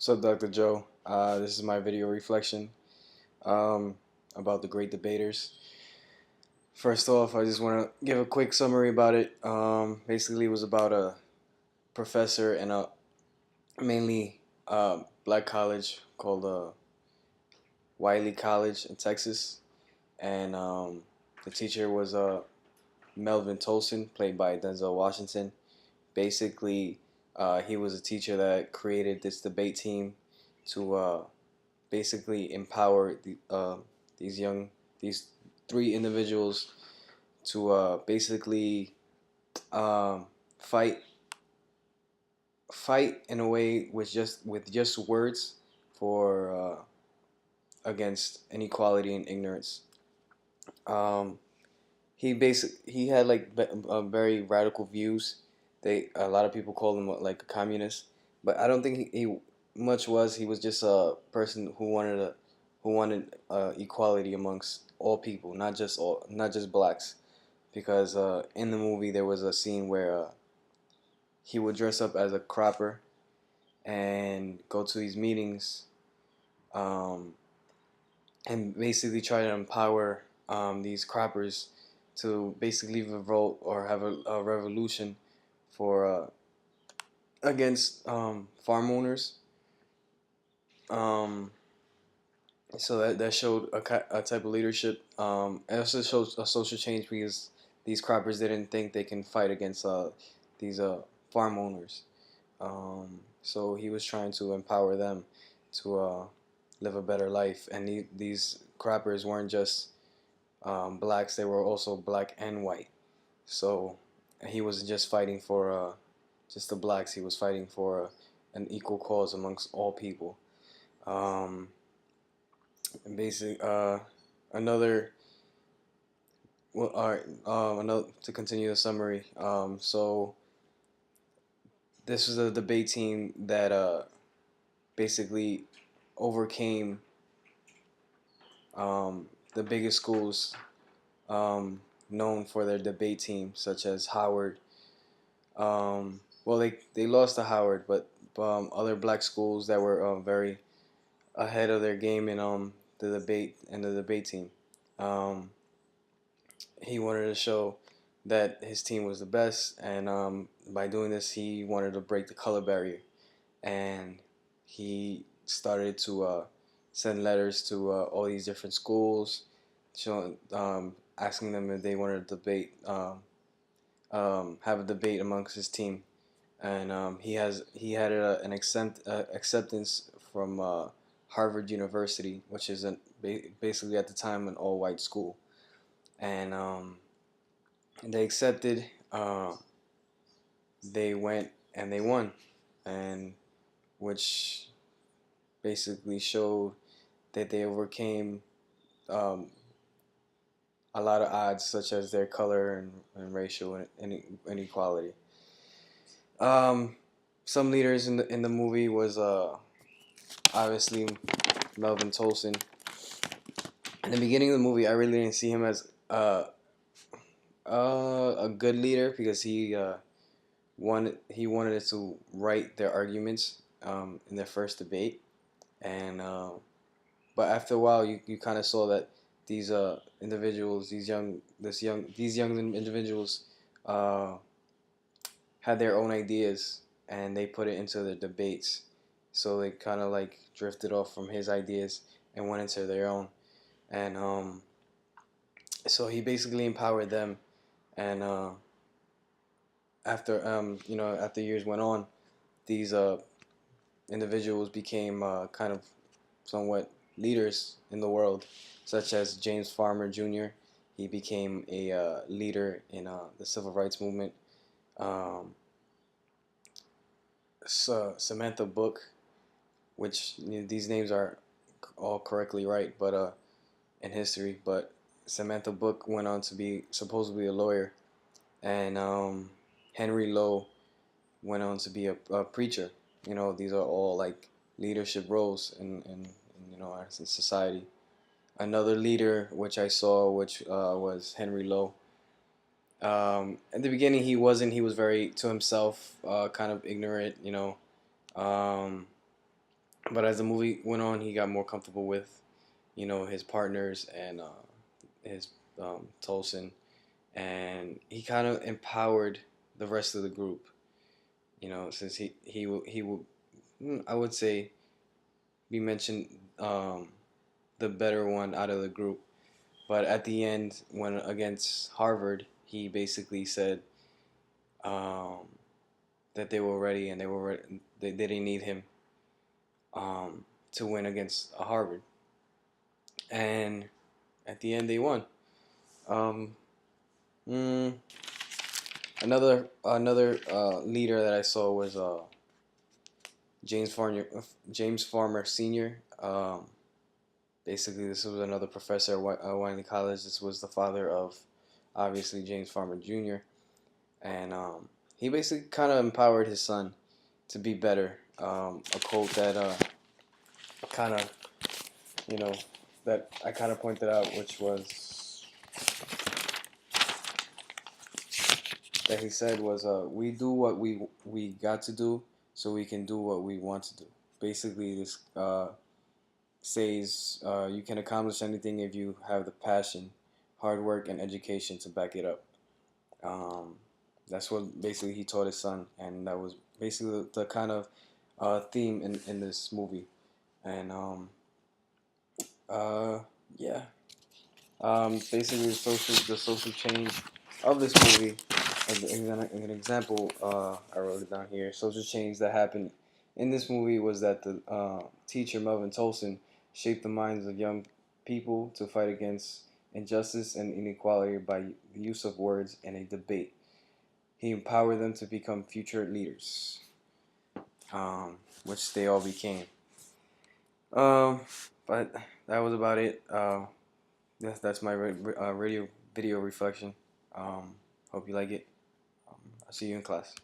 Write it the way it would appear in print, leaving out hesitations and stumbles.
What's up, Dr. Joe? This is my video reflection um, about the great debaters. First off, I just want to give a quick summary about it. Basically, it was about a professor in a mainly black college called Wiley College in Texas, and the teacher was Melvin Tolson, played by Denzel Washington. Basically, he was a teacher that created this debate team to basically empower these three individuals to basically um, fight in a way with just words for against inequality and ignorance. Um, he had like very radical views. A lot of people call him like a communist, but I don't think he much was. He was just a person who wanted equality amongst all people, not just blacks. Because in the movie there was a scene where he would dress up as a cropper and go to these meetings, um, and basically try to empower these croppers to basically revolt or have a revolution for against farm owners. Um, so that showed a type of leadership. It also shows a social change because these croppers didn't think they can fight against these farm owners. So he was trying to empower them to live a better life. And these croppers weren't just blacks; they were also black and white. So he wasn't just fighting for just the blacks; he was fighting for an equal cause amongst all people. Um, and basic another well, all right. Another to continue the summary. So this was a debate team that basically overcame the biggest schools known for their debate team, such as Howard. Well, they lost to Howard, but other black schools that were very ahead of their game in the debate team. Um, he wanted to show that his team was the best, and by doing this, he wanted to break the color barrier, and he started to send letters to all these different schools, showing, asking them if they wanted to have a debate amongst his team, and he had acceptance from Harvard University, which is basically at the time an all white school, and they accepted. They went and they won, and which basically showed that they overcame um, a lot of odds, such as their color and racial inequality. Um, some leaders in the movie was obviously Melvin Tolson. In the beginning of the movie, I really didn't see him as a good leader because he wanted to write their arguments in their first debate, and but after a while, you kind of saw that these individuals, these young individuals, uh, had their own ideas and they put it into the debates. So they kind of like drifted off from his ideas and went into their own. And so he basically empowered them. And after years went on, these individuals became kind of somewhat leaders in the world, such as James Farmer Jr. He became a leader in the civil rights movement. Um, Samantha Book, which these names are all correctly right, but in history. But Samantha Book went on to be supposedly a lawyer, and Henry Lowe went on to be a preacher. These are all like leadership roles in our society. Another leader which I saw, which was Henry Lowe. At the beginning, he wasn't. He was very to himself, kind of ignorant. Um, But as the movie went on, he got more comfortable with, his partners and his Tolson, and he kind of empowered the rest of the group. Since he will, I would say, be mentioned the better one out of the group. But at the end, when against Harvard, he basically said um, that they were ready and they didn't need him to win against Harvard. And at the end, they won. Um, mm, another leader that I saw was James Farmer Senior. Basically, this was another professor at Wiley College. This was the father of, obviously, James Farmer Jr. And he basically kind of empowered his son to be better. A quote that kind of, you know, that I kind of pointed out, which was that he said was, "We do what we got to do, so we can do what we want to do." Basically, this says you can accomplish anything if you have the passion, hard work, and education to back it up. Um, that's what basically he taught his son, and that was basically the kind of theme in this movie. And uh, yeah, basically the social change of this movie. As an example, I wrote it down here. Social change that happened in this movie was that the teacher Melvin Tolson shaped the minds of young people to fight against injustice and inequality by the use of words and a debate. He empowered them to become future leaders, which they all became. Um, but that was about it. That's my radio video reflection. Hope you like it. I'll see you in class.